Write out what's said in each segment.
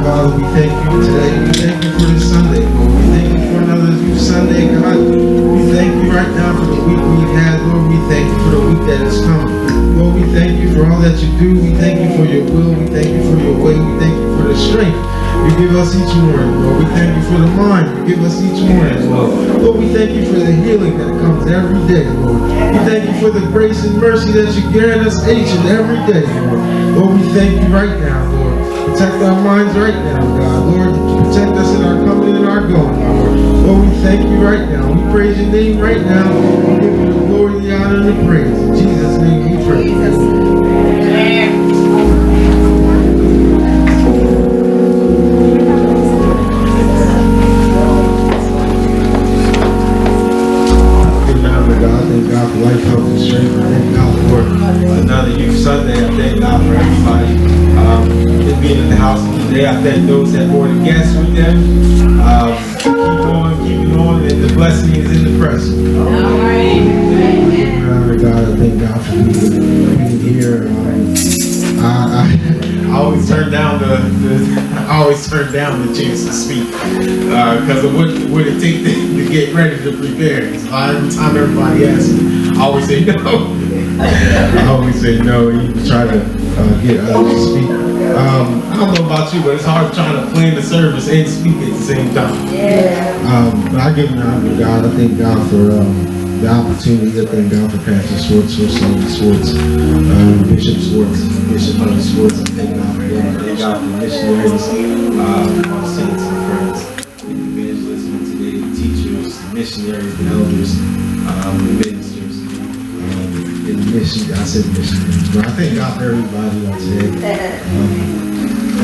Father, we thank you today. We thank you for this Sunday, Lord. We thank you for another Sunday, God. We thank you right now for the week we've had, Lord. We thank you for the week that is coming. Lord, we thank you for all that you do. We thank you for your will. We thank you for your way. We thank you for the strength you give us each morning, Lord. We thank you for the mind you give us each morning, Lord. Lord, we thank you for the healing that comes every day, Lord. We thank you for the grace and mercy that you grant us each and every day, Lord. Lord, we thank you right now, Lord. Protect our minds right now, God. Lord, protect us in our coming and our going, Lord. Lord, we thank you right now. We praise your name right now. We give you the glory, the honor, and the praise. In Jesus' name we pray. Thank God for life, health, and strength. I thank God for another Youth Sunday. I thank God for everybody just being in the house today. I thank those that brought the guests with them. Keep on, and the blessing is in the present. All right. God, I thank God for being here. I always turn down the chance to speak because of what it takes to get ready to prepare. So every time everybody asks me, I always say no. I always say no. You try to get others to speak. I don't know about you, but it's hard trying to plan the service and speak at the same time. But I give an honor to God. I thank God for the opportunity. I thank God for Pastor Schwartz, First Lady Schwartz, Bishop Schwartz, Bishop Hunter Schwartz. I thank God for them. I thank God for missionaries, my saints and friends, the evangelists on today, the teachers, the missionaries, the elders, the ministers, in the mission. I said missionaries, but I thank God for everybody on today.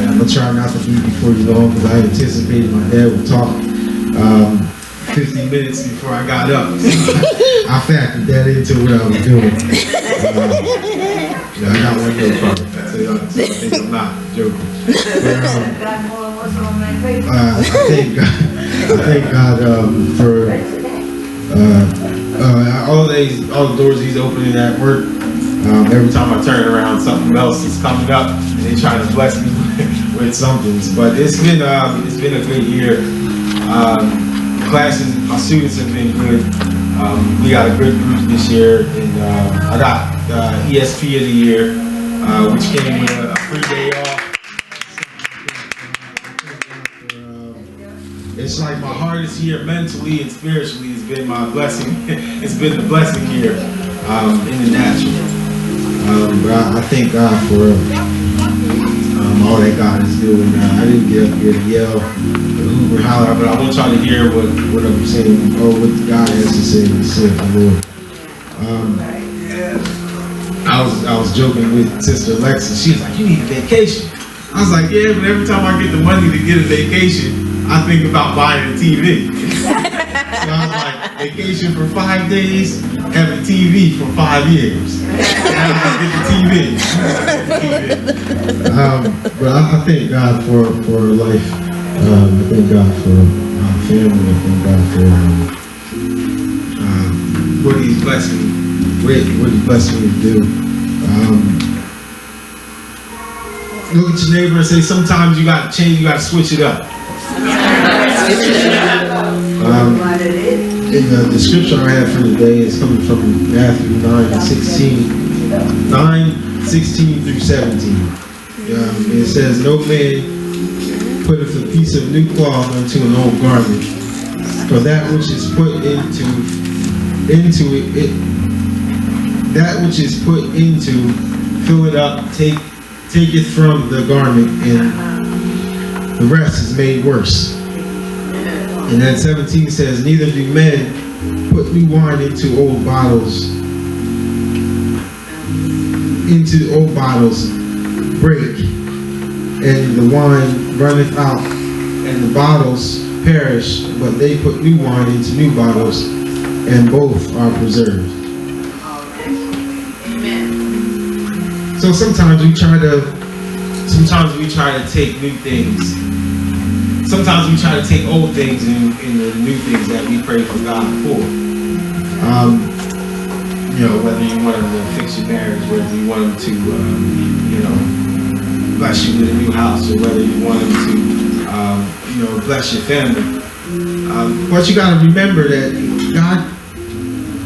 I'm gonna try not to be before you long because I anticipated my dad would talk 15 minutes before I got up. I factored that into what I was doing. I got one joke probably. So I think I'm not joking. But, I thank God for all the doors He's opening at work. Every time I turn around, something else is coming up, and they try to bless me with something. But it's been a good year. Classes, my students have been good. We got a good group this year, and I got ESP of the year, which came with a free day off. It's like my hardest year mentally and spiritually has been my blessing. It's been the blessing year in the natural. But I thank God for all that God is doing. I didn't get up here to yell or hoop or holler, but I want y'all to hear what I'm saying, or what God has to say to the Lord. I was joking with Sister Alexa. She was like, "You need a vacation." I was like, "Yeah, but every time I get the money to get a vacation, I think about buying a TV." So I was like, vacation for 5 days, have a TV for 5 years. Get the TV. But I thank God for life. I thank God for my family. I thank God for what He's blessed me with, what He's blessed me to do. Look at your neighbor and say, sometimes you got to change, you got to switch it up. In the scripture I have for today is coming from Matthew 9:16 through 17. It says, "No man putteth a piece of new cloth unto an old garment, for that which is put into that which is put into, fill it up, taketh from the garment, and the rest is made worse." And then 17 says, "Neither do men put new wine into old bottles, break, and the wine runneth out, and the bottles perish, but they put new wine into new bottles, and both are preserved." Amen. So sometimes we try to take new things. Sometimes we try to take old things and the new things that we pray for God for. Whether you want Him to fix your marriage, whether you want Him to, bless you with a new house, or whether you want him to, bless your family. But you got to remember that God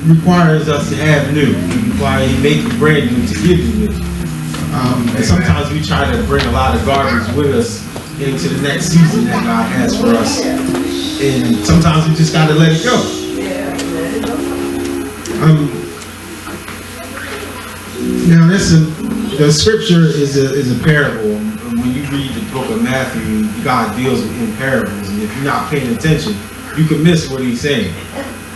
requires us to have new. He make it brand new to give you new. And sometimes we try to bring a lot of garbage with us into the next season that God has for us. And sometimes we just got to let it go. Now listen, the scripture is a parable. When you read the book of Matthew, God deals in parables. And if you're not paying attention, you can miss what he's saying.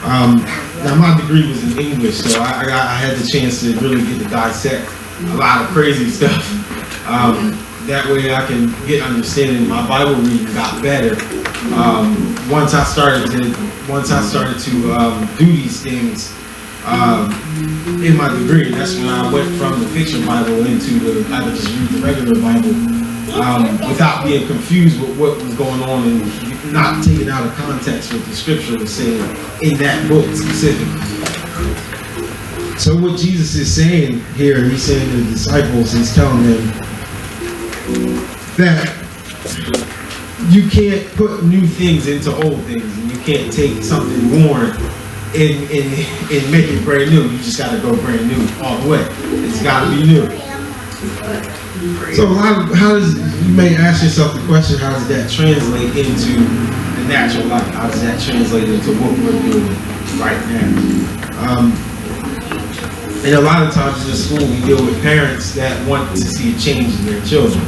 Now my degree was in English, so I had the chance to really get to dissect a lot of crazy stuff. That way I can get understanding. My Bible reading got better. Once I started to do these things in my degree, that's when I went from the fiction Bible into I could just read the regular Bible without being confused with what was going on and not taking out of context what the scripture was saying in that book specifically. So what Jesus is saying here, he's saying to the disciples, he's telling them that you can't put new things into old things, and you can't take something worn and make it brand new. You just got to go brand new all the way. It's got to be new. So you may ask yourself the question, how does that translate into the natural life? How does that translate into what we're doing right now? And a lot of times in the school, we deal with parents that want to see a change in their children.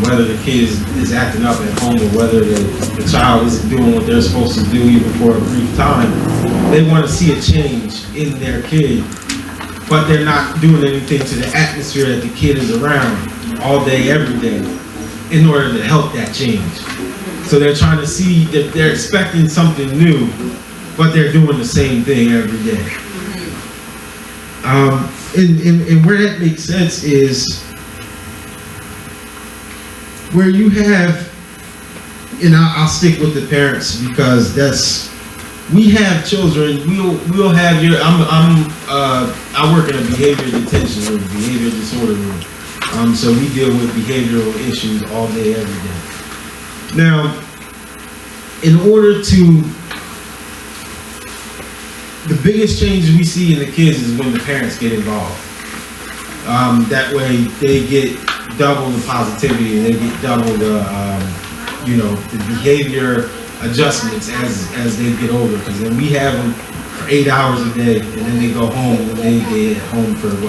Whether the kid is acting up at home, or whether the child isn't doing what they're supposed to do even for a brief time, they want to see a change in their kid, but they're not doing anything to the atmosphere that the kid is around all day, every day, in order to help that change. So they're trying to see that they're expecting something new, but they're doing the same thing every day. And where that makes sense is where you have, and I'll stick with the parents because we have children. We'll have I work in a behavior detention room, behavior disorder room. So we deal with behavioral issues all day, every day. Now, in order to, the biggest changes we see in the kids is when the parents get involved. That way they get double the positivity, and they get double the behavior adjustments as they get older. Because then we have them for 8 hours a day, and then they go home, and they get home for the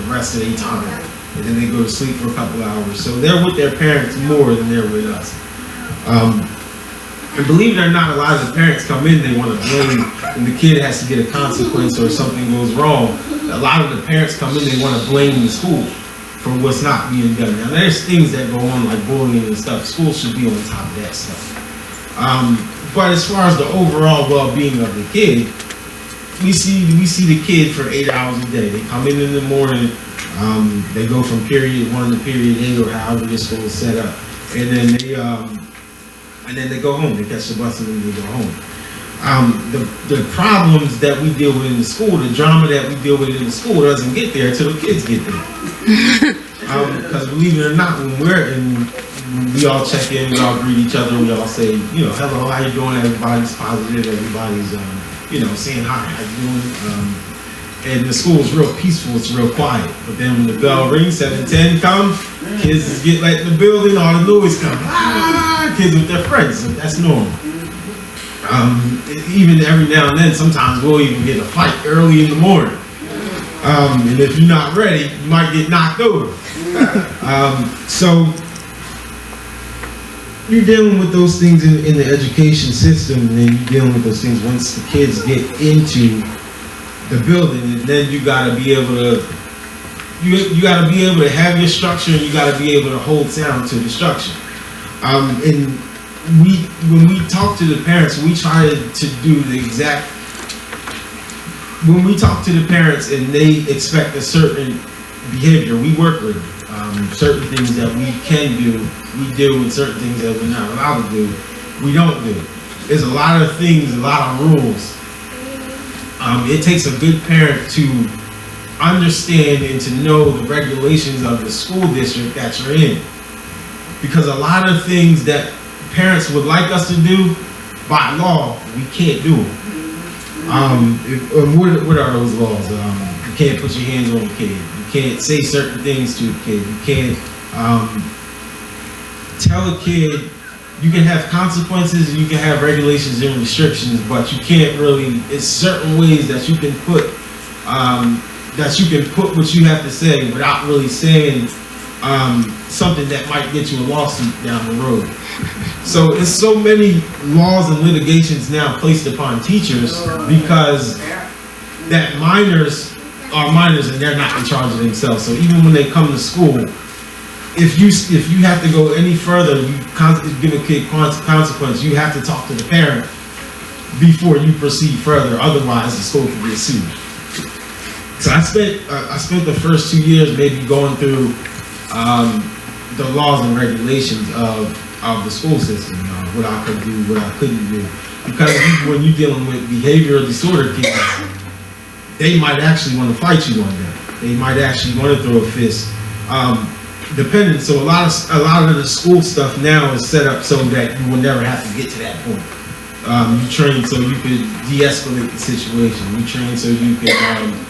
rest of their time, and then they go to sleep for a couple hours. So they're with their parents more than they're with us. And believe it or not, a lot of the parents come in, they want to blame, and the kid has to get a consequence or something goes wrong. A lot of the parents come in, they want to blame the school for what's not being done. Now, there's things that go on like bullying and stuff. School should be on top of that stuff. But as far as the overall well-being of the kid, we see the kid for 8 hours a day. They come in the morning, they go from period 1 to period 8, or however this school is set up, and then they go home. They catch the bus and then they go home. The problems that we deal with in the school, the drama that we deal with in the school doesn't get there until the kids get there. Because believe it or not, when we all check in, we all greet each other, we all say, hello, how you doing? Everybody's positive, everybody's, saying hi, how you doing? And the school is real peaceful, it's real quiet. But then when the bell rings, 7:10 comes, kids get like in the building, all the noise comes. Kids with their friends, so that's normal. Even every now and then, sometimes we'll even get a fight early in the morning. And if you're not ready, you might get knocked over. So you're dealing with those things in the education system, and then you're dealing with those things once the kids get into the building, and then you gotta be able to have your structure, and you gotta be able to hold sound to the structure. And when we talk to the parents, we try to do the exact. When we talk to the parents and they expect a certain behavior, we work with them. Certain things that we can do, we do, and certain things that we're not allowed to do, we don't do. There's a lot of things, a lot of rules. It takes a good parent to understand and to know the regulations of the school district that you're in. Because a lot of things that parents would like us to do, by law, we can't do them. What are those laws? You can't put your hands on a kid. You can't say certain things to a kid. You can't tell a kid. You can have consequences and you can have regulations and restrictions, but you can't really, it's certain ways that you can put what you have to say without really saying something that might get you a lawsuit down the road. So it's so many laws and litigations now placed upon teachers because that minors are minors and they're not in charge of themselves. So even when they come to school, if you have to go any further, you give a kid consequence, you have to talk to the parent before you proceed further. Otherwise, the school can get sued. So I spent the first 2 years maybe going through the laws and regulations of the school system, what I could do, what I couldn't do. Because when you're dealing with behavioral disorder kids, they might actually want to fight you one day. They might actually want to throw a fist. Depending, so a lot of the school stuff now is set up so that you will never have to get to that point. You train so you could de-escalate the situation. You train so you can,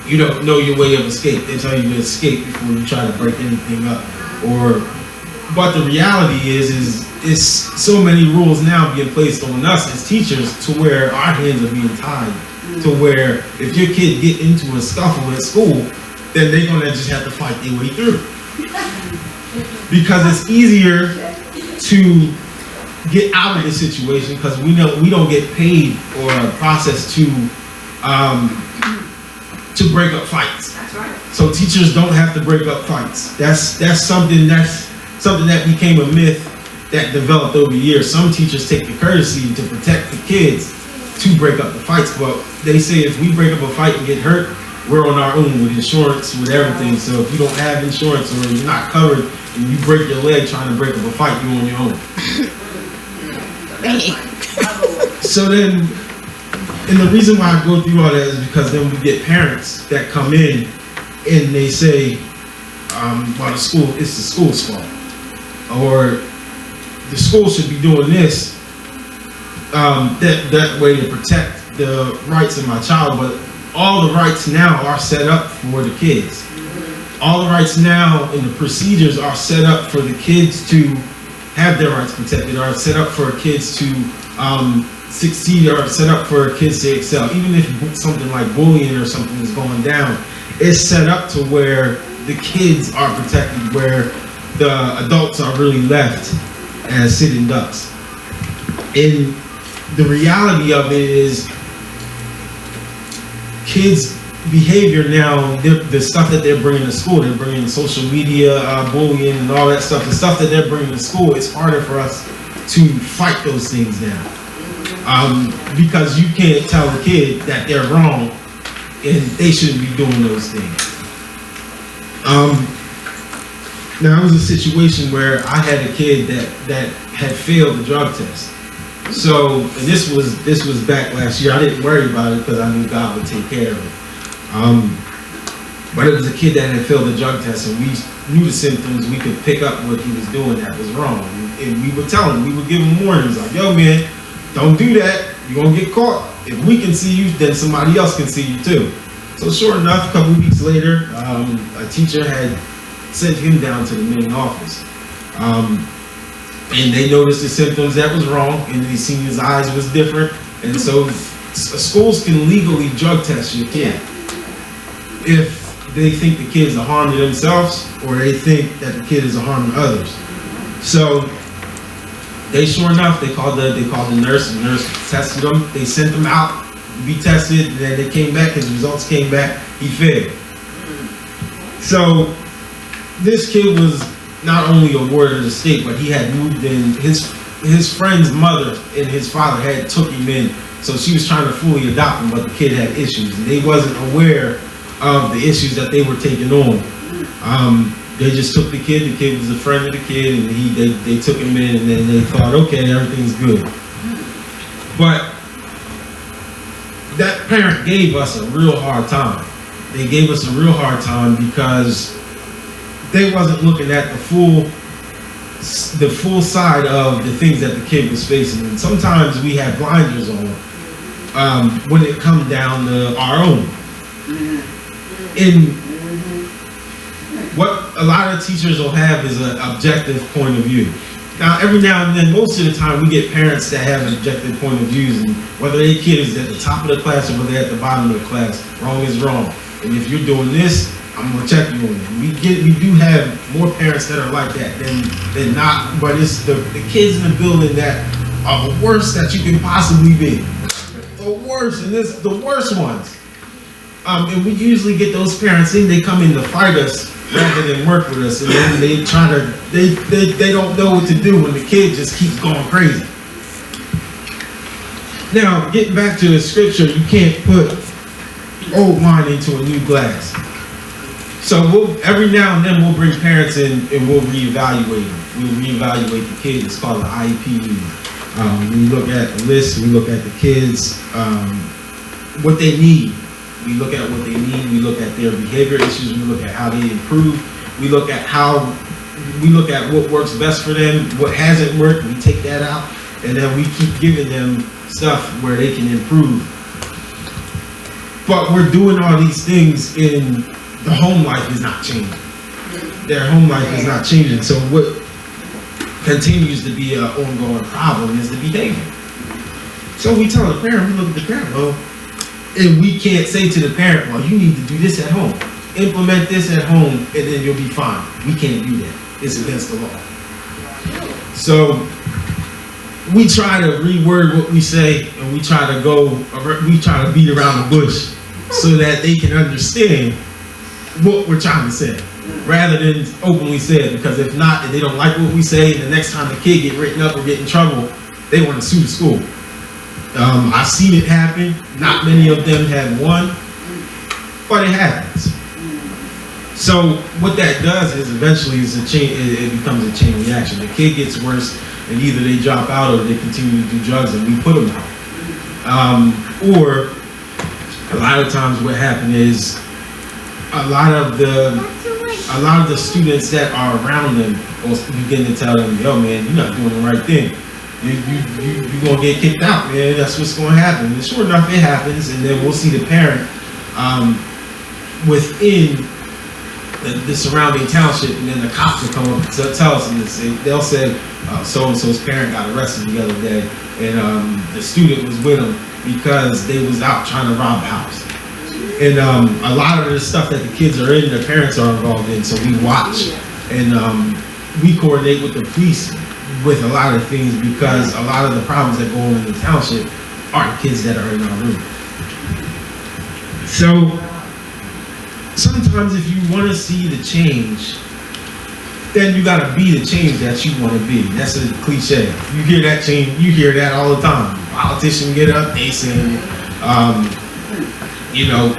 you don't know your way of escape. They tell you to escape before you try to break anything up. But the reality is so many rules now being placed on us as teachers to where our hands are being tied. To where if your kid get into a scuffle at school, then they're gonna just have to fight their way through. Because it's easier to get out of the situation because we know we don't get paid or processed to break up fights. That's right. So teachers don't have to break up fights. That's something that became a myth that developed over years. Some teachers take the courtesy to protect the kids to break up the fights, but they say if we break up a fight and get hurt, we're on our own with insurance, with everything. So if you don't have insurance or you're not covered and you break your leg trying to break up a fight, you're on your own. So then, and the reason why I go through all that is because then we get parents that come in and they say, well, it's the school's fault. Or the school should be doing this that way to protect the rights of my child, but all the rights now are set up for the kids. All the rights now and the procedures are set up for the kids to have their rights protected, are set up for kids to succeed, or set up for kids to excel. Even if something like bullying or something is going down, it's set up to where the kids are protected, where the adults are really left as sitting ducks. And the reality of it is kids' behavior now, the stuff that they're bringing to school, they're bringing social media, bullying and all that stuff, the stuff that they're bringing to school, it's harder for us to fight those things now. Because you can't tell a kid that they're wrong and they shouldn't be doing those things. Now, it was a situation where I had a kid that had failed the drug test. So, and this was back last year. I didn't worry about it because I knew God would take care of it. But it was a kid that had failed the drug test, and we knew the symptoms. We could pick up what he was doing that was wrong. And we would tell him, we would give him warnings like, yo man, don't do that. You're gonna get caught. If we can see you, then somebody else can see you too. So sure enough, a couple weeks later, a teacher had sent him down to the main office. And they noticed the symptoms that was wrong, and they seen his eyes was different. And so schools can legally drug test your kid if they think the kid is a harm to themselves or they think that the kid is a harm to others. So they, sure enough, they called the nurse, and the nurse tested him. They sent him out to be tested, and then they came back, his results came back, he failed. So this kid was not only a ward of the state, but he had moved in. His friend's mother and his father had took him in, so she was trying to fully adopt him, but the kid had issues, and they wasn't aware of the issues that they were taking on. They just took the kid. The kid was a friend of the kid, and they took him in, and then they thought, okay, everything's good. But that parent gave us a real hard time they gave us a real hard time because they wasn't looking at the full side of the things that the kid was facing. And sometimes we have blinders on when it comes down to our own. In what a lot of teachers will have is an objective point of view. Now, every now and then, most of the time, we get parents that have an objective point of views, and whether their kid is at the top of the class or whether they're at the bottom of the class, wrong is wrong. And if you're doing this, I'm gonna check you on it. We do have more parents that are like that than not, but it's the kids in the building that are the worst that you can possibly be. The worst, and this the worst ones. And we usually get those parents in, they come in to fight us rather than work with us, and then they don't know what to do when the kid just keeps going crazy. Now, getting back to the scripture, you can't put old wine into a new glass. So every now and then we'll bring parents in and we'll reevaluate them. We'll reevaluate the kids. It's called an IEP meeting. We look at the list, we look at the kids, what they need. We look at what they need, we look at their behavior issues, we look at how they improve, we look at what works best for them, what hasn't worked, we take that out, and then we keep giving them stuff where they can improve. But we're doing all these things in the home life is not changing. Their home life is not changing. So what continues to be an ongoing problem is the behavior. So we tell the parent, we look at the parent, well, and we can't say to the parent, well, you need to do this at home. Implement this at home, and then you'll be fine. We can't do that. It's against the law. So we try to reword what we say, and we try to beat around the bush so that they can understand what we're trying to say, rather than openly say it. Because if not, and they don't like what we say, and the next time the kid get written up or get in trouble, they want to sue the school. I've seen it happen. Not many of them have won, but it happens. So what that does is eventually it becomes a chain reaction. The kid gets worse, and either they drop out or they continue to do drugs, and we put them out. Or a lot of times what happens is a lot of the students that are around them will begin to tell them, yo man, you're not doing the right thing. You're gonna get kicked out, man. That's what's gonna happen. And sure enough, it happens, and then we'll see the parent within the surrounding township, and then the cops will come up and tell us, and they'll say, so-and-so's parent got arrested the other day, and the student was with him because they was out trying to rob a house. And a lot of the stuff that the kids are in, the parents are involved in, so we watch, and we coordinate with the police with a lot of things, because a lot of the problems that go on in the township aren't kids that are in our room. So sometimes if you want to see the change, then you got to be the change that you want to be. That's a cliche. You hear that change, you hear that all the time. Politicians get up, they say,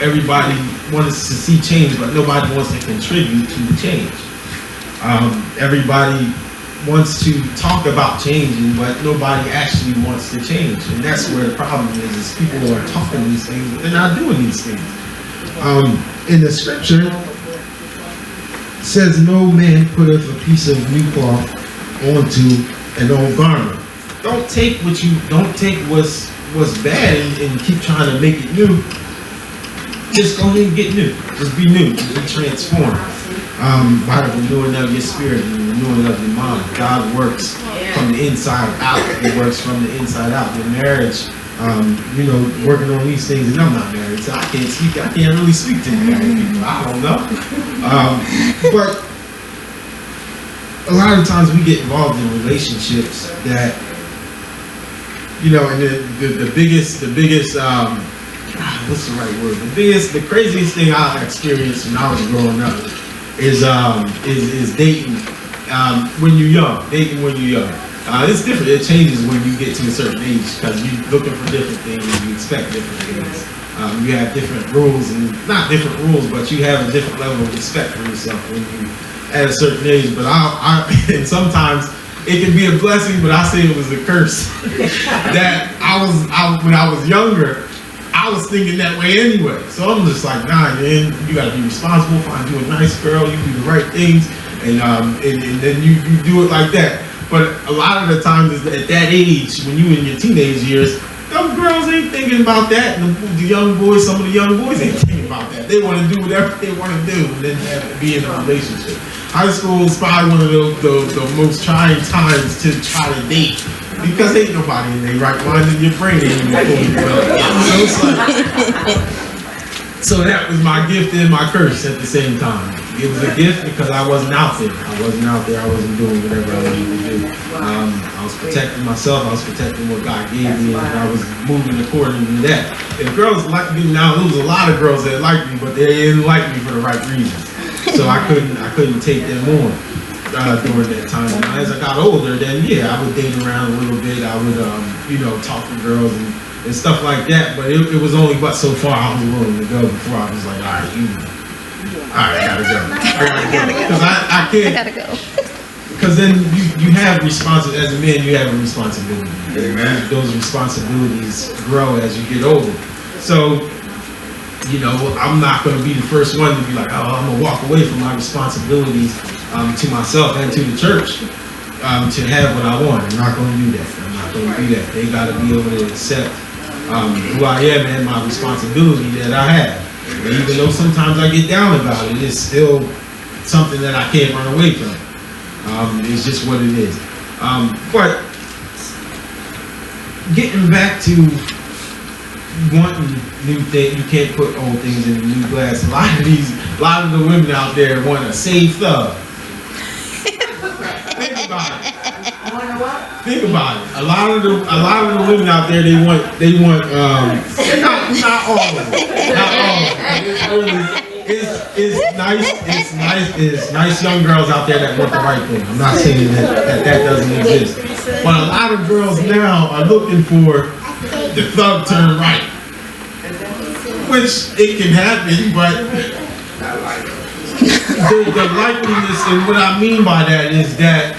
everybody wants to see change, but nobody wants to contribute to the change. Everybody wants to talk about changing, but nobody actually wants to change. And that's where the problem is people are talking these things, but they're not doing these things. In the scripture, it says, no man putteth a piece of new cloth onto an old garment. Don't take what's bad and keep trying to make it new. Just go ahead and get new. Just be new. Just be transformed. By the renewing of your spirit and the renewing of your mind. God works from the inside out. He works from the inside out. Your marriage, working on these things, and I'm not married, so I can't really speak to married people. I don't know. But a lot of times we get involved in relationships that, and the biggest, what's the right word? The craziest thing I experienced when I was growing up is dating when you're young. Dating when you're young. It's different. It changes when you get to a certain age, because you're looking for different things. You expect different things. You have different rules, and not different rules, but you have a different level of respect for yourself when you at a certain age. But and sometimes it can be a blessing, but I say it was a curse. That when I was younger, I I was thinking that way anyway. So I'm just like, nah, man, you gotta be responsible. Find you a nice girl, you do the right things, and then you do it like that. But a lot of the times at that age, when you in your teenage years, them girls ain't thinking about that. And the young boys, some of the young boys ain't thinking about that. They want to do whatever they want to do and then have to be in a relationship. High school is probably one of the most trying times to try to date. Because ain't nobody in their right mind in your brain ain't even fully developed. So that was my gift and my curse at the same time. It was a gift because I wasn't out there. I wasn't doing whatever I wanted to do. I was protecting myself. I was protecting what God gave me, and I was moving according to that. And girls like me now. There was a lot of girls that liked me, but they didn't like me for the right reasons. So I couldn't take them on during that time. And as I got older, then yeah, I would date around a little bit. I would talk to girls and stuff like that. But it was only but so far I was willing to go before I was like, all right, I gotta go. Because I can't. I gotta go. Because then you have responsibility. As a man, you have a responsibility. Amen. Those responsibilities grow as you get older. So, I'm not going to be the first one to be like, oh, I'm going to walk away from my responsibilities to myself and to the church to have what I want. I'm not going to do that. I'm not going to do that. They got to be able to accept who I am and my responsibility that I have. And even though sometimes I get down about it, it's still something that I can't run away from. It's just what it is. But getting back to wanting new things, you can't put old things in a new glass. A lot of the women out there want a safe thug. Think about it. Think about it. A lot of the women out there, they want not all of them. Not all of them. It's nice young girls out there that want the right thing. I'm not saying that doesn't exist. But a lot of girls now are looking for the thug turn right. Which it can happen, but the likeliness, and what I mean by that is that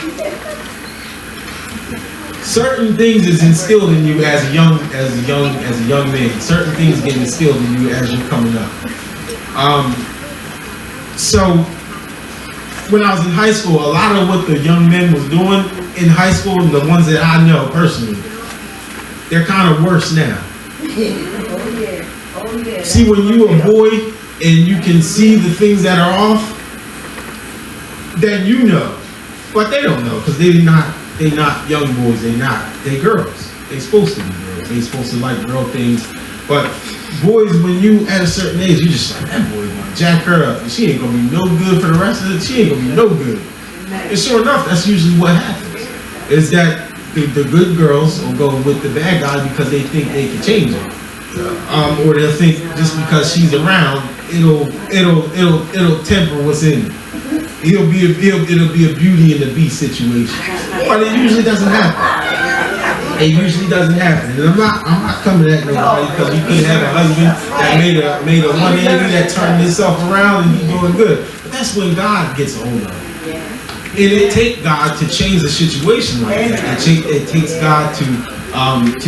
certain things is instilled in you as a young man. Certain things get instilled in you as you're coming up. So when I was in high school, a lot of what the young men was doing in high school, and the ones that I know personally, they're kind of worse now. See, when you a boy and you can see the things that are off, then you know. But they don't know because they're not young boys. They girls. They supposed to be girls. They supposed to like girl things. But boys, when you at a certain age, you just like, that boy gonna jack her up, and she ain't gonna be no good for the rest of it. She ain't gonna be no good. And sure enough, that's usually what happens. Is that the good girls will go with the bad guy because they think they can change him. Or they'll think just because she's around, it'll temper what's in it. It'll be a Beauty and the Beast situation. But it usually doesn't happen. It usually doesn't happen. And I'm not coming at nobody because you could have a husband that made a 180 that turned himself around and he's doing good. But that's when God gets a hold of it. And it takes God to change the situation like that. It takes God to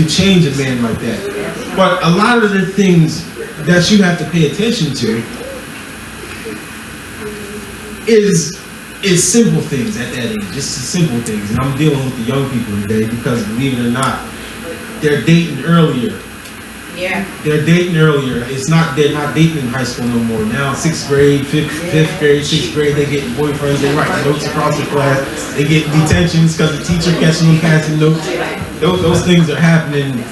change a man like that. But a lot of the things that you have to pay attention to is simple things at that age. Just the simple things. And I'm dealing with the young people today because, believe it or not, they're dating earlier. Yeah. They're dating earlier. They're not dating in high school no more. Now, 6th grade, 5th grade, 6th grade, they get boyfriends. They write notes across the class. They get detentions because the teacher catching them passing notes. Those things are happening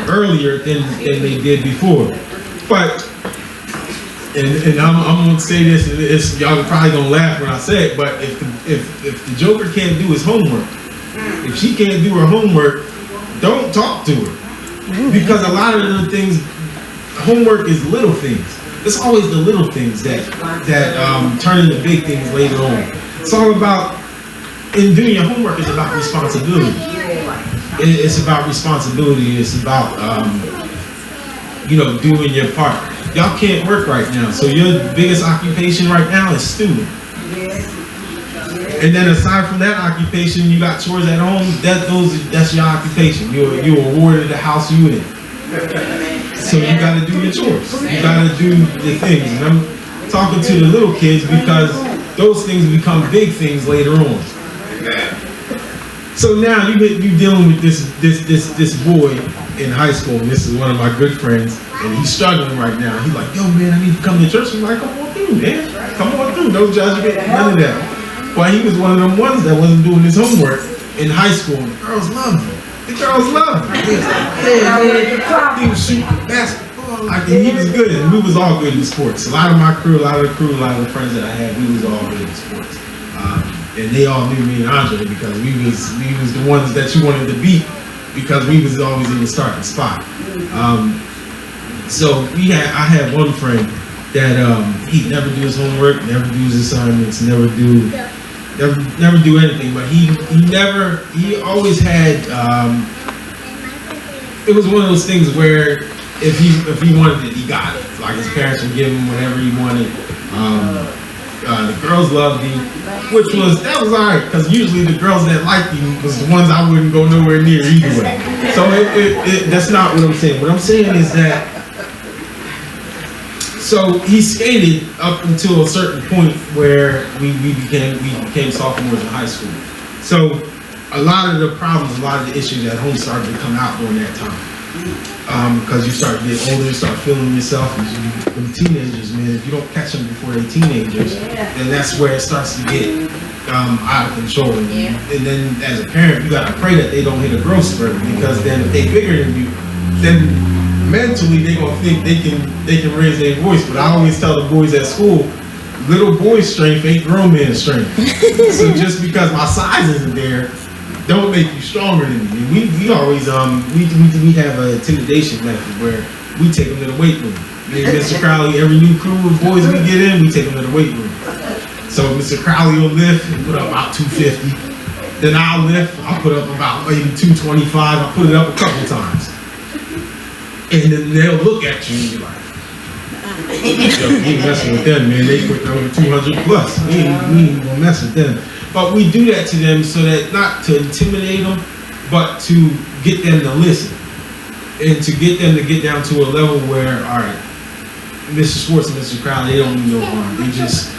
earlier than they did before. But and I'm gonna say this, and y'all are probably gonna laugh when I say it, but if the Joker can't do his homework, if she can't do her homework, don't talk to her. Because a lot of the things, homework is little things. It's always the little things that turn into big things later on. It's all about, in doing your homework, it's about responsibility. It's about responsibility. It's about doing your part. Y'all can't work right now, so your biggest occupation right now is student. And then aside from that occupation, you got chores at home. That's your occupation. You're awarded the house you in. So you got to do your chores. You got to do the things. And I'm talking to the little kids because those things become big things later on. So now you dealing with this boy in high school, and this is one of my good friends, and he's struggling right now. He's like, yo man, I need to come to church. I'm like, come on through, man. Come on through. No judgment, none of that. But he was one of them ones that wasn't doing his homework in high school. And the girls loved him. The girls loved him. He was like, yeah, man. He was shooting basketball. Like, and he was good, and we was all good in sports. A lot of my crew, a lot of the friends that I had, we was all good in sports. And they all knew me and Andre because we was the ones that you wanted to beat because we was always in the starting spot. So I had one friend that he'd never do his homework, never do his assignments, never do anything. But he always had. It was one of those things where if he wanted it, he got it. Like his parents would give him whatever he wanted. The girls loved him, that was alright, because usually the girls that liked him was the ones I wouldn't go nowhere near either way. So that's not what I'm saying. What I'm saying is that, so he skated up until a certain point where we became sophomores in high school. So a lot of the problems, a lot of the issues at home started to come out during that time. Because you start to get older, you start feeling yourself. Them teenagers, man, if you don't catch them before they're teenagers, then that's where it starts to get out of control. And then as a parent, you gotta pray that they don't hit a growth spurt, because then if they bigger than you, then mentally they gonna think they can raise their voice. But I always tell the boys at school, little boy's strength ain't grown man's strength. So just because my size isn't there, don't make you stronger than me. We always we have a intimidation method where we take them to the weight room. Me and Mr. Crowley, every new crew of boys we get in, we take them to the weight room. So Mr. Crowley will lift and put up about 250. Then I'll lift, I'll put up about maybe 225. I'll put it up a couple times. And then they'll look at you and be like, yo, we ain't messing with them, man. They put over 200 plus. We ain't gonna mess with them. But we do that to them so that, not to intimidate them, but to get them to listen. And to get them to get down to a level where, all right, Mr. Schwartz and Mr. Crowley, they don't mean no harm. They just,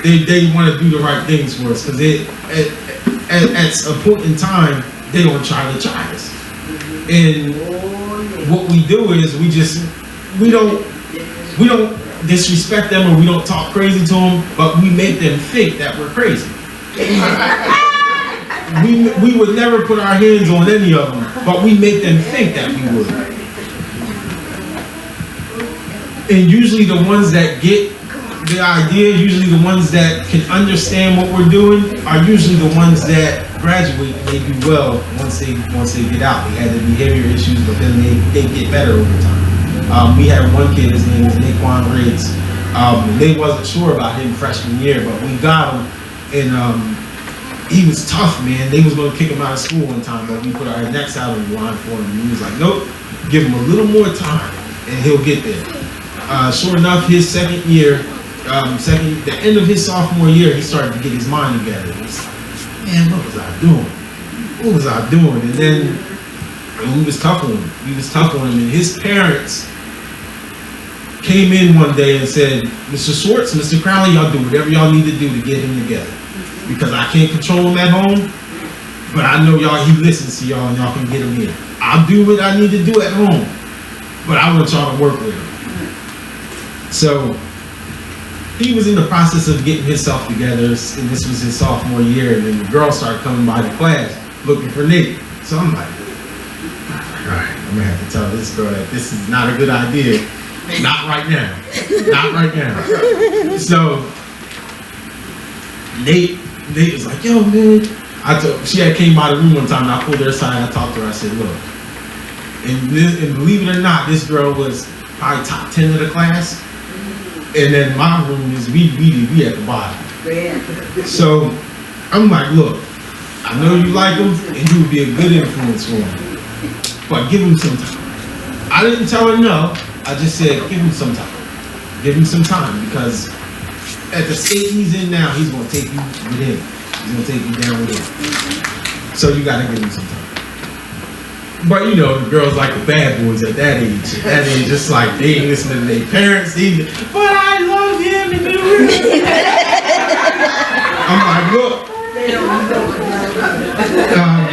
they want to do the right things for us. Because at a point in time, they're going to try us. And what we do is we don't disrespect them, or we don't talk crazy to them, but we make them think that we're crazy. We would never put our hands on any of them, but we make them think that we would. And usually the ones that get the idea, usually the ones that can understand what we're doing, are usually the ones that graduate and they do well once they get out. They had the behavior issues, but then they get better over time. We had one kid, his name was Naquan Riggs. They wasn't sure about him freshman year, but we got him. And he was tough, man. They was going to kick him out of school one time, but we put our necks out on the line for him. And he was like, nope, give him a little more time, and he'll get there. Sure enough, his second year, the end of his sophomore year, he started to get his mind together. He was like, man, what was I doing? What was I doing? And then we was tough on him. And his parents came in one day and said, Mr. Schwartz, Mr. Crowley, y'all do whatever y'all need to do to get him together. Because I can't control him at home, but I know he listens to y'all and y'all can get him here. I'll do what I need to do at home, but I want y'all to work with him. So he was in the process of getting himself together, and this was his sophomore year, and then the girl started coming by the class looking for Nate. So I'm like, all right, I'm gonna have to tell this girl that this is not a good idea. Not right now. Not right now. So Nate was like, yo, man. She had came by the room one time, and I pulled her aside, and I talked to her. I said, look, and believe it or not, this girl was probably top 10 of the class. And then my room is, we at the bottom. So I'm like, look, I know you like him, and you would be a good influence for him, but give him some time. I didn't tell her no. I just said, give him some time. Give him some time, because at the state he's in now, he's going to take you with him. He's going to take you down with him. So you got to give him some time. But you know, the girls like the bad boys at that age. At that age, just like they ain't listening to their parents. But I love him and I'm like, look.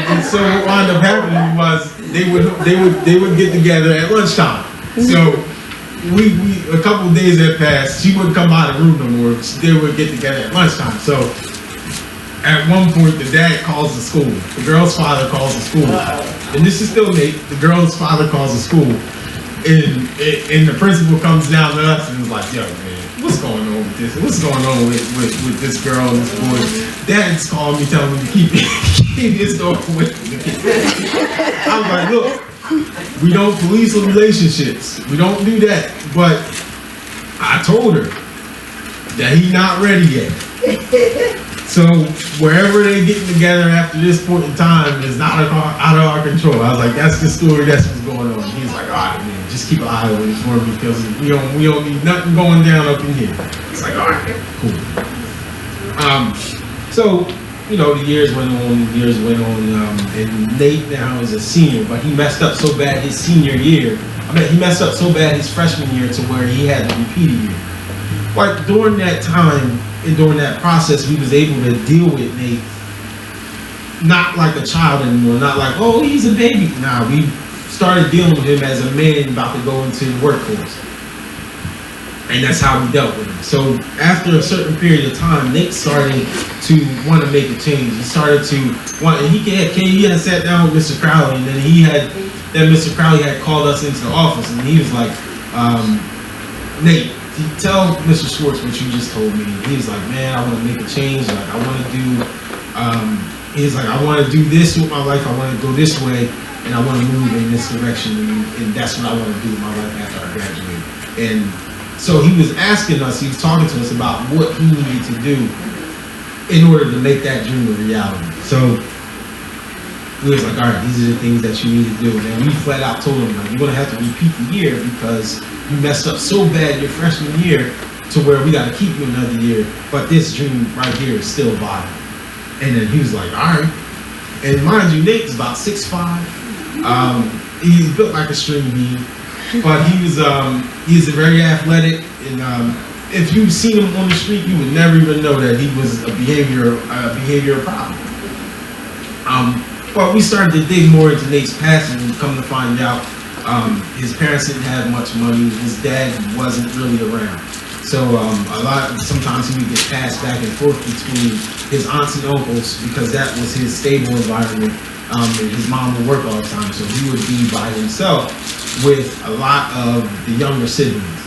And so what wound up happening was they would get together at lunchtime. So we a couple of days had passed. She wouldn't come out of the room no more. They would get together at lunchtime. So at one point, the dad calls the school. The girl's father calls the school. And this is still Nate. The girl's father calls the school. And the principal comes down to us and is like, yo, man, what's going on with this? What's going on with this girl and this boy? Dad's calling me, telling me to keep his door away from the kid. I was like, look, we don't police relationships. We don't do that. But I told her that he's not ready yet. So wherever they getting together after this point in time is not out of our control. I was like, that's the story. That's what's going on. He's like, all right, man, just keep an eye on it for me because we don't need nothing going down up in here. It's like, all right, cool. So you know, the years went on, and Nate now is a senior, but he messed up so bad his senior year. He messed up so bad his freshman year to where he had to repeat a year. But during that time and during that process, we was able to deal with Nate not like a child anymore, not like, oh, he's a baby. Nah, we started dealing with him as a man about to go into the workforce. And that's how we dealt with him. So after a certain period of time, Nate started to want to make a change. He started to want, and he had sat down with Mr. Crowley, and then Mr. Crowley had called us into the office, and he was like, Nate, tell Mr. Schwartz what you just told me. He was like, man, I want to make a change. Like, I want to do, he's like, I want to do this with my life. I want to go this way, and I want to move in this direction, and that's what I want to do with my life after I graduate. And so he was asking us, he was talking to us about what he needed to do in order to make that dream a reality. So we was like, all right, these are the things that you need to do. And we flat out told him, like, you're going to have to repeat the year because you messed up so bad your freshman year to where we got to keep you another year. But this dream right here is still viable. And then he was like, all right. And mind you, Nate's about 6'5". He's built like a string bean. But he's very athletic, and if you've seen him on the street, you would never even know that he was a behavioral problem. But we started to dig more into Nate's past, and come to find out, his parents didn't have much money. His dad wasn't really around, so sometimes he would get passed back and forth between his aunts and uncles because that was his stable environment. And his mom would work all the time, so he would be by himself with a lot of the younger siblings,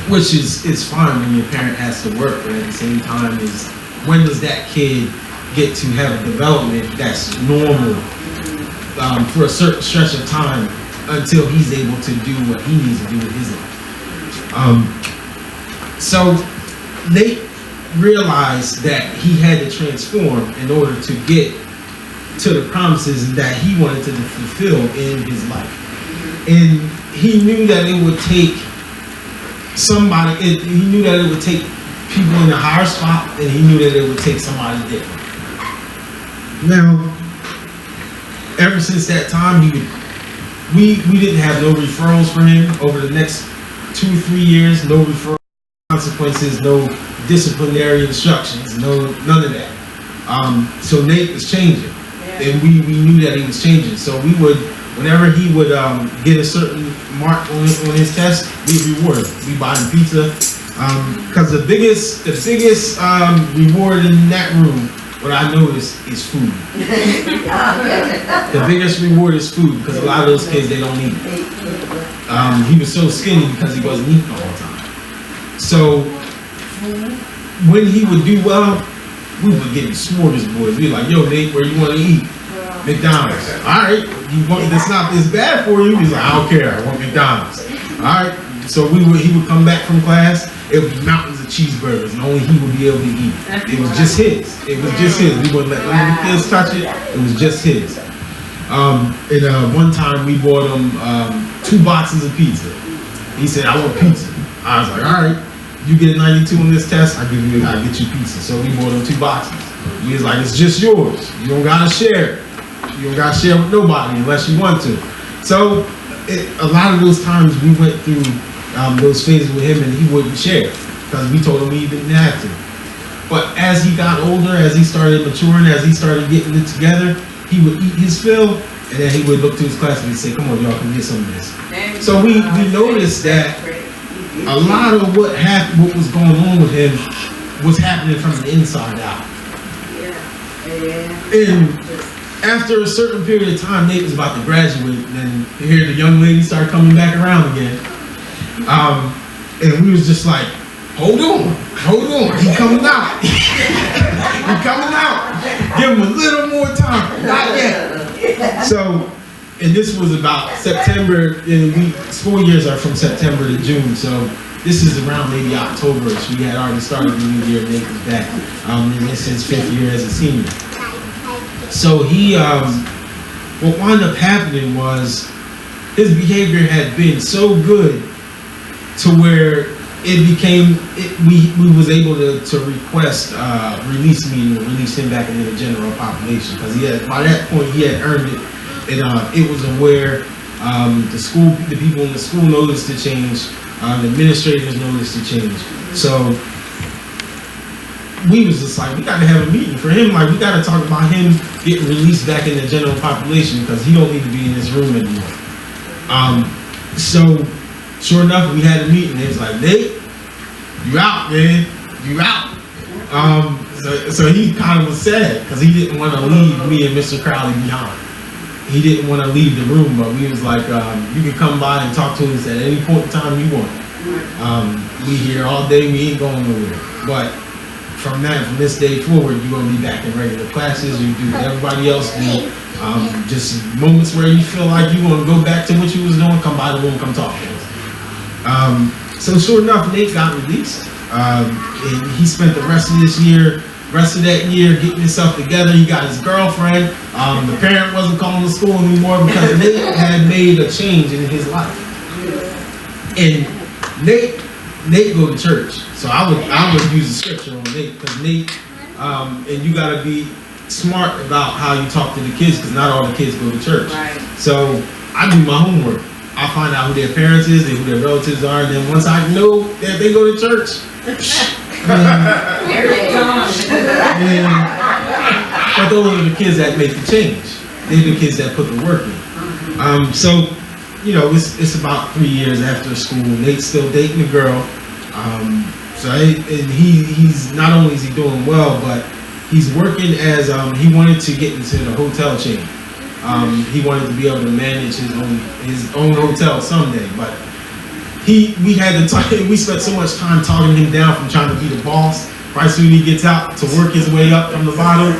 which is fine when your parent has to work, but at the same time is when does that kid get to have a development that's normal for a certain stretch of time until he's able to do what he needs to do with his life. So Nate realized that he had to transform in order to get to the promises that he wanted to fulfill in his life. And he knew that it would take he knew that it would take people in a higher spot, and he knew that it would take somebody different. Now, ever since that time, we didn't have no referrals for him over the next 2 or 3 years, no referral consequences, no disciplinary instructions, none of that. So Nate was changing. And we knew that he was changing. So we would, whenever he would get a certain mark on his test, we'd reward him. We buy him pizza. Because the biggest reward in that room, what I noticed, is food. The biggest reward is food because a lot of those kids, they don't eat. He was so skinny because he wasn't eating all the time. So when he would do well, we would get smorgasbords. We were like, yo, Nate, where you want to eat? McDonald's. All right, that's not this bad for you. He's like, I don't care. I want McDonald's. All right. So he would come back from class. It would be mountains of cheeseburgers, and only he would be able to eat. It was just his. We wouldn't let the kids touch it. It was just his. And one time we bought him 2 boxes of pizza. He said, I want pizza. I was like, all right. You get a 92 on this test, I get you pizza. So we bought him 2 boxes. He was like, it's just yours. You don't gotta share it. You don't gotta share with nobody unless you want to. So a lot of those times we went through those phases with him, and he wouldn't share because we told him he didn't have to. But as he got older, as he started maturing, as he started getting it together, he would eat his fill, and then he would look to his classmates and say, "Come on, y'all, can get some of this." So we noticed that a lot of what was going on with him was happening from the inside out. And after a certain period of time, Nate was about to graduate, and here the young lady started coming back around again. And we was just like, hold on, he coming out. He coming out. Give him a little more time, not yet. So, and this was about September, and school years are from September to June, so this is around maybe October-ish. We had already started the new year, Nate was back. And this is his 5th year as a senior. So he, what wound up happening was his behavior had been so good to where it became, we was able to request release meeting to release him back into the general population, because by that point he had earned it, and it was aware. The people in the school noticed the change, the administrators noticed the change. So we was just like, we gotta have a meeting for him. Like, we gotta talk about him getting released back in the general population, because he don't need to be in this room anymore. So sure enough, we had a meeting. It was like, Nate, you out, man, you out. So he kind of was sad because he didn't want to leave me and Mr. Crowley behind. He didn't want to leave the room, but we was like, you can come by and talk to us at any point in time you want. We here all day, we ain't going nowhere. But from this day forward, you're going to be back in regular classes. You do what everybody else do. Just moments where you feel like you want to go back to what you was doing, come by the room, come talk to us. So sure enough, Nate got released. And he spent the rest of that year getting himself together. He got his girlfriend. The parent wasn't calling the school anymore because Nate had made a change in his life. And Nate go to church. So I would use the scripture on Nate, because Nate, and you gotta be smart about how you talk to the kids, because not all the kids go to church. Right. So I do my homework. I find out who their parents is and who their relatives are, and then once I know that they go to church, but those are the kids that make the change. They're the kids that put the work in. So, you know, it's about 3 years after school. Nate's still dating a girl. He's not only is he doing well, but he's working as he wanted to get into the hotel chain. He wanted to be able to manage his own hotel someday, but we spent so much time talking him down from trying to be the boss. Right soon he gets out to work his way up from the bottom,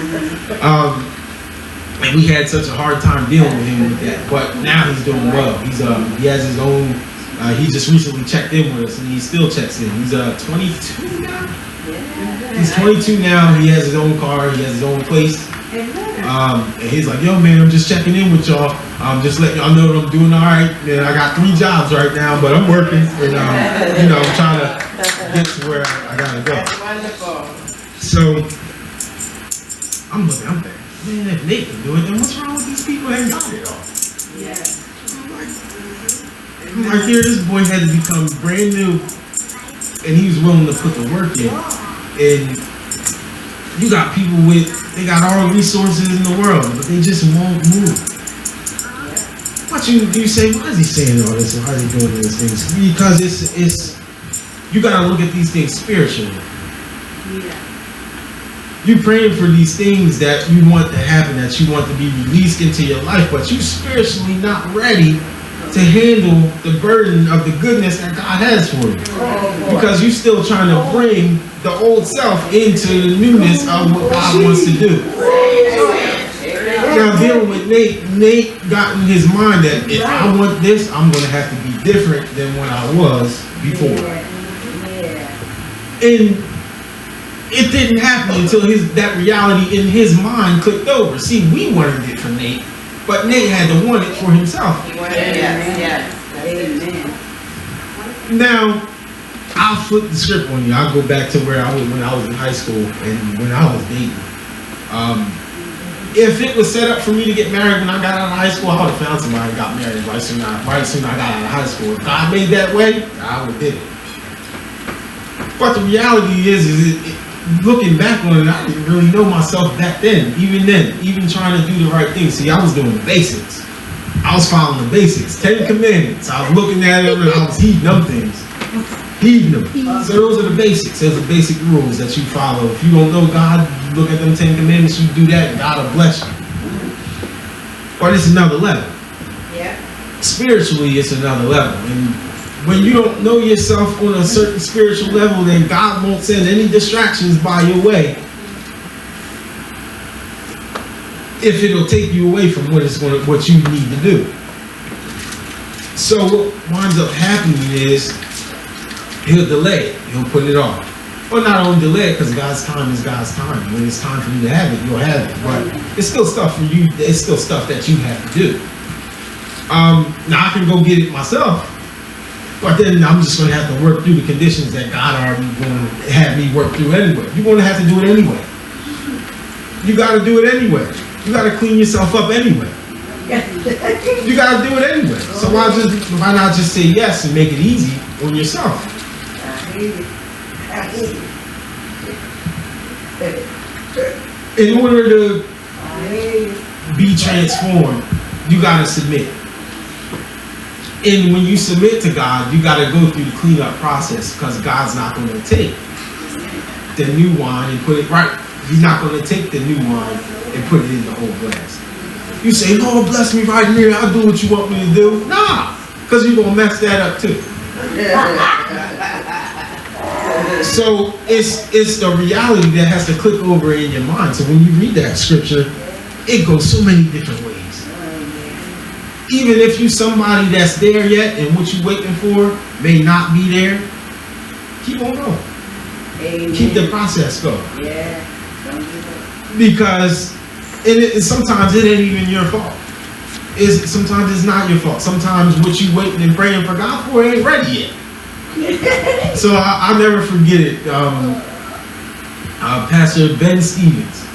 and we had such a hard time dealing with him with that. But now he's doing well. He has his own. He just recently checked in with us, and he still checks in. He's 22 now. He's 22 now. He has his own car. He has his own place. And he's like, yo, man, I'm just checking in with y'all. Just letting y'all know that I'm doing all right. Man, I got 3 jobs right now, but I'm working. And, I'm trying to get to where I got to go. That's wonderful. So, I'm like, man, if Nate can do it, then what's wrong with these people that ain't got it all? Yeah. I'm like, here, this boy had to become brand new, and he was willing to put the work in. And you got people they got all the resources in the world, but they just won't move. What you say, why is he saying all this? Why is he doing these things? Because it's you gotta look at these things spiritually. Yeah. You praying for these things that you want to happen, that you want to be released into your life, but you spiritually not ready to handle the burden of the goodness that God has for you. Because you're still trying to bring the old self into the newness of what God wants to do. Now, dealing with Nate got in his mind that if I want this, I'm going to have to be different than when I was before. And it didn't happen until that reality in his mind clicked over. See, we wanted it for Nate, but Nate had to want it for himself. Yes. Now, I'll flip the script on you. I'll go back to where I was when I was in high school and when I was dating. If it was set up for me to get married when I got out of high school, I would have found somebody and got married right soon I got out of high school. If God made that way, I would have did it. But the reality is looking back on it, I didn't really know myself back then, even trying to do the right thing. See, I was doing the basics. I was following the basics. 10 Commandments. I was looking at them and I was heeding them things. Heeding them. So those are the basics. Those are the basic rules that you follow. If you don't know God, you look at them 10 Commandments, you do that, and God will bless you. But it's another level. Yeah. Spiritually, it's another level. And when you don't know yourself on a certain spiritual level, then God won't send any distractions by your way if it'll take you away from what you need to do. So what winds up happening is he'll delay it. He'll put it off. Well, not only delay it, because God's time is God's time. When it's time for you to have it, you'll have it. But it's still stuff for you. It's still stuff that you have to do. Now I can go get it myself, but then I'm just going to have to work through the conditions that God already going to have me work through anyway. You're going to have to do it anyway. You got to do it anyway. You got to clean yourself up anyway. You got to do it anyway. So why not just say yes and make it easy on yourself? In order to be transformed, you got to submit. And when you submit to God, you got to go through the cleanup process, because God's not going to take the new wine and put it right. He's not going to take the new wine and put it in the old glass. You say, Lord, bless me right here. I'll do what you want me to do. Nah, because you're going to mess that up too. So it's the reality that has to click over in your mind. So when you read that scripture, it goes so many different ways. Even if you somebody that's there yet and what you're waiting for may not be there, keep on going. Amen. Keep the process going. Yeah. Because sometimes it ain't even your fault. Sometimes it's not your fault. Sometimes what you waiting and praying for God for ain't ready yet. So I'll never forget it. Pastor Ben Stevens,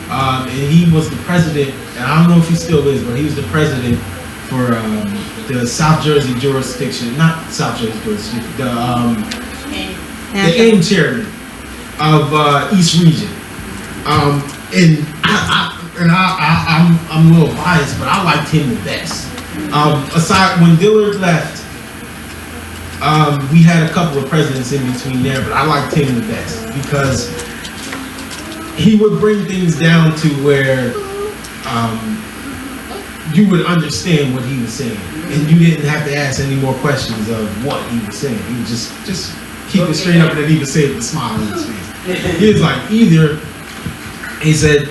and he was the president, and I don't know if he still is, but he was the president for the South Jersey jurisdiction, not South Jersey jurisdiction, the AIM chairman of East Region. And I'm a little biased, but I liked him the best. Aside when Dillard left, we had a couple of presidents in between there, but I liked him the best because he would bring things down to where you would understand what he was saying, and you didn't have to ask any more questions of what he was saying. He would just keep it straight up, and then he would say it with a smile on his face. He was like, he said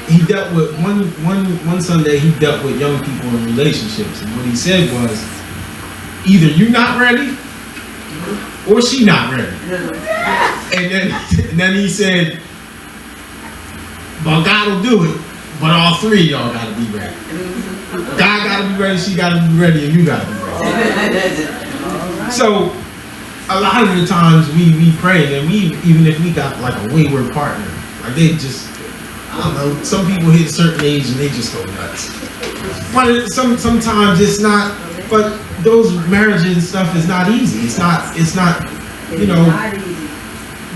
he dealt with one Sunday he dealt with young people in relationships, and what he said was, either you not ready or she not ready. And then he said, but God will do it, but all three of y'all gotta be ready. God gotta be ready, she gotta be ready, and you gotta be ready. So a lot of the times we pray, and even if we got like a wayward partner, like they just, I don't know, some people hit a certain age and they just go nuts. But sometimes it's not, but those marriages and stuff is not easy. It's not, you know,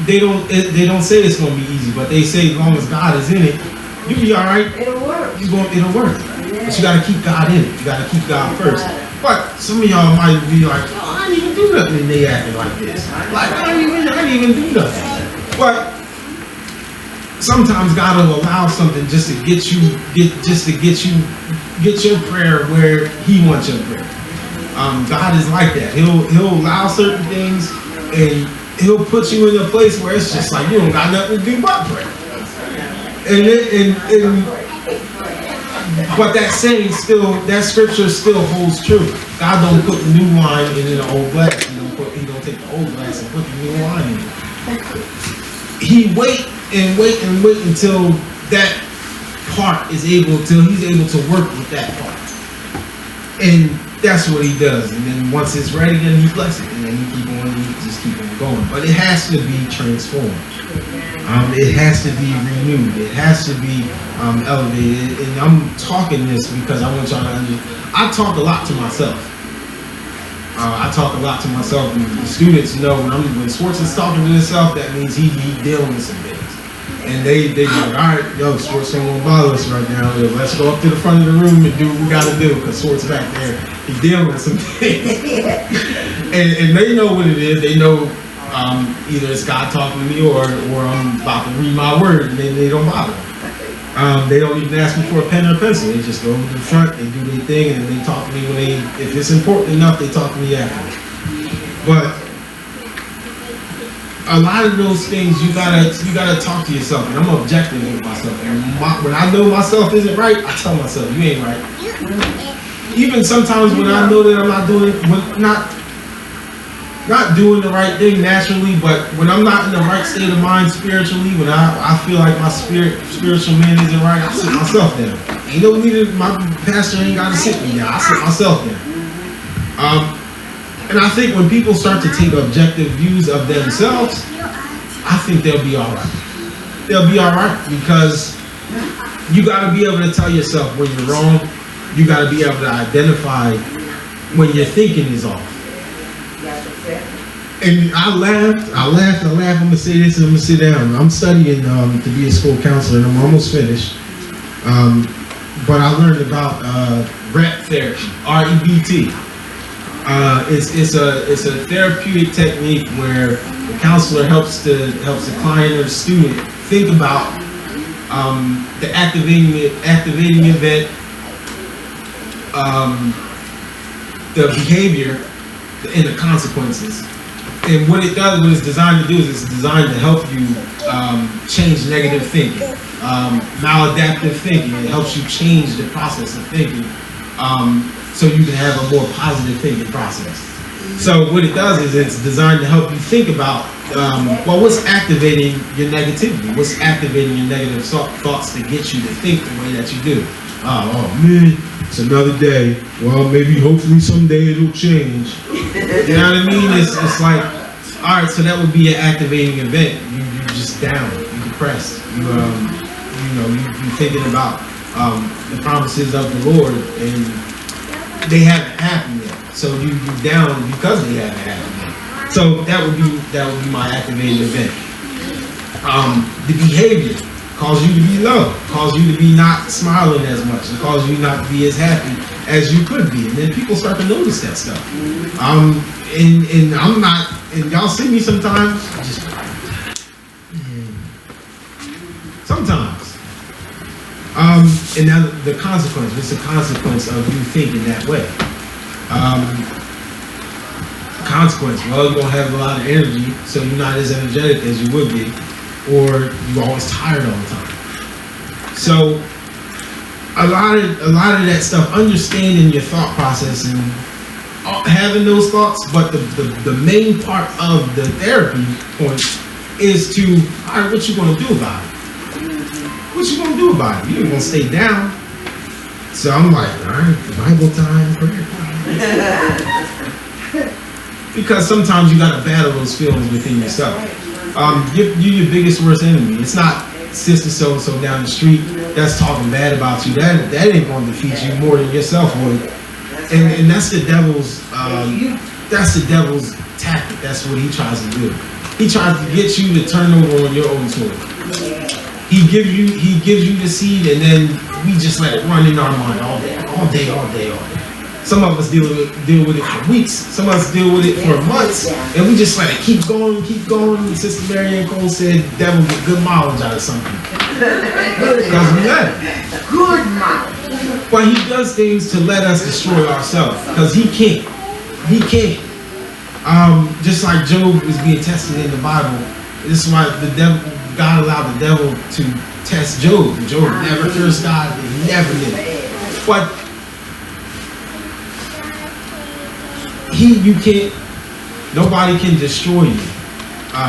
they don't say it's gonna be easy, but they say as long as God is in it, you'll be all right. It'll work. It'll work. Yeah. But you gotta keep God in it. You gotta keep God first. But some of y'all might be like, oh, I didn't even do nothing, and they acting like this. Like I didn't even do nothing. But sometimes God will allow something just to get your prayer where He wants your prayer. God is like that. He'll allow certain things, and He'll put you in a place where it's just like you don't got nothing to do but pray. But that saying still, that scripture still holds true. God don't put new wine in an old glass. He don't take the old glass and put the new wine in it. He wait until that part is till he's able to work with that part. And that's what he does. And then once it's ready, then he blesses it. And then he just keep on going. But it has to be transformed. It has to be renewed. It has to be elevated. And I'm talking this because I want y'all to understand. I talk a lot to myself. I talk a lot to myself, and the students know when Schwartz is talking to himself, that means he dealing with some things. And they be like, all right, yo, Schwartz ain't gonna bother us right now. Yo, let's go up to the front of the room and do what we gotta do, because Schwartz back there, he's dealing with some things. and they know what it is. They know either it's God talking to me or I'm about to read my word, and they don't bother. They don't even ask me for a pen or a pencil. They just go to the front, they do their thing, and then they talk to me if it's important enough, they talk to me after. But a lot of those things you gotta talk to yourself, and I'm objective with myself. And when I know myself isn't right, I tell myself you ain't right. Even sometimes when I know that I'm not doing the right thing naturally, but when I'm not in the right state of mind spiritually, when I feel like my spiritual man isn't right, I sit myself down. Ain't no need, my pastor ain't gotta sit me down. I sit myself down. And I think when people start to take objective views of themselves, I think they'll be all right. They'll be all right, because you got to be able to tell yourself when you're wrong. You got to be able to identify when your thinking is off. And I laughed. I'm going to say this and I'm going to sit down. I'm studying to be a school counselor, and I'm almost finished. But I learned about REBT therapy, REBT. It's a therapeutic technique where the counselor helps the client or the student think about the activating event, the behavior, and the consequences. And what it does, what it's designed to do, is it's designed to help you change negative thinking, maladaptive thinking. It helps you change the process of thinking. So you can have a more positive thinking process. So what it does is it's designed to help you think about, what's activating your negativity? What's activating your negative thoughts to get you to think the way that you do? Oh man, it's another day. Well, maybe, hopefully someday it'll change. You know what I mean? It's like, all right, so that would be an activating event. You're just down, you're depressed. You're thinking about the promises of the Lord, and they haven't happened yet. So you're down because they haven't happened yet. So that would be my activating event. The behavior cause you to be low, cause you to be not smiling as much, and cause you not to be as happy as you could be. And then people start to notice that stuff. And I'm not, and y'all see me sometimes, sometimes. And now the consequence, it's a consequence of you thinking that way. Consequence, well, you're gonna have a lot of energy, so you're not as energetic as you would be, or you're always tired all the time. So a lot of that stuff, understanding your thought process and having those thoughts, but the main part of the therapy point is to, all right, what you gonna do about it? What you gonna do about it? You ain't gonna stay down. So I'm like, all right, Bible time, prayer time. Because sometimes you gotta battle those feelings within yourself. You're your biggest worst enemy. It's not sister so-and-so down the street that's talking bad about you. That ain't gonna defeat you more than yourself would. And that's the devil's tactic. That's what he tries to do. He tries to get you to turn over on your own sword. He gives you the seed, and then we just let it run in our mind all day. Some of us deal with it for weeks. Some of us deal with it for months, and we just let it keep going. And Sister Mary Ann Cole said, "Devil get good mileage out of something." Because we let it. Good mileage. But he does things to let us destroy ourselves, because he can't. Just like Job was being tested in the Bible. This is why God allowed the devil to test Job. Job never cursed God. He never did. But nobody can destroy you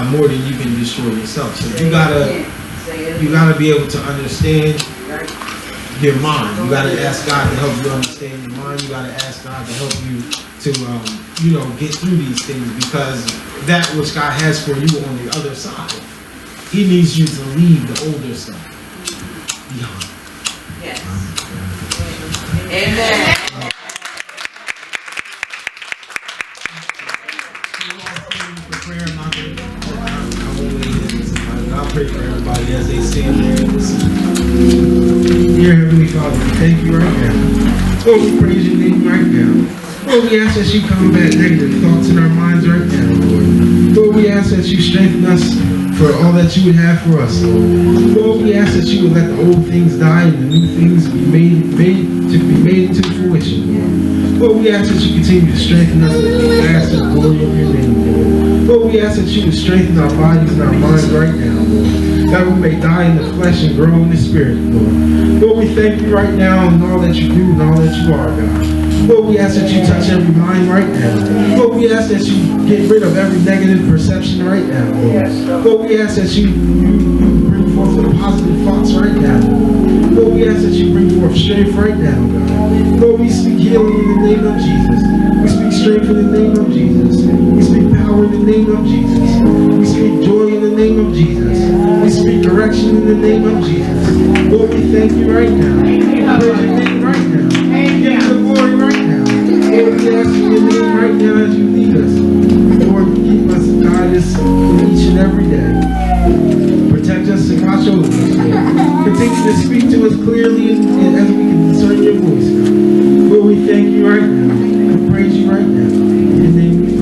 more than you can destroy yourself. So you gotta be able to understand your mind. You gotta ask God to help you understand your mind. You gotta ask God to help you to get through these things, because that which God has for you on the other side He needs you to leave the older stuff behind. Yes. Amen. I'll pray for everybody as they stand there and listen. Dear Heavenly Father, we thank you right now. Lord, we praise your name right now. Lord, we ask that you combat negative thoughts in our minds right now, Lord. Lord, we ask that you strengthen us for all that you would have for us, Lord. Lord, we ask that you would let the old things die and the new things be made into fruition, Lord. Lord, we ask that you continue to strengthen us in the vast and glory of your name, Lord. Lord, we ask that you would strengthen our bodies and our minds right now, Lord, that we may die in the flesh and grow in the spirit, Lord. Lord, we thank you right now in all that you do and all that you are, God. Lord, we ask that you touch every mind right now. Lord, we ask that you get rid of every negative perception right now, Lord. Lord, we ask that you bring forth the positive thoughts right now. Lord, we ask that you bring forth strength right now, God. Lord, we speak healing in the name of Jesus. We speak strength in the name of Jesus. We speak power in the name of Jesus. We speak joy in the name of Jesus. We speak direction in the name of Jesus. Lord, we thank you right now. We praise your name right now. Give you the glory right now. Lord, we ask in your name right now as you lead us. Lord, keep us and guide us each and every day. Protect us and watch over us. Continue to speak to us clearly as we can discern your voice. Lord, we thank you right now. We praise you right now. In your name we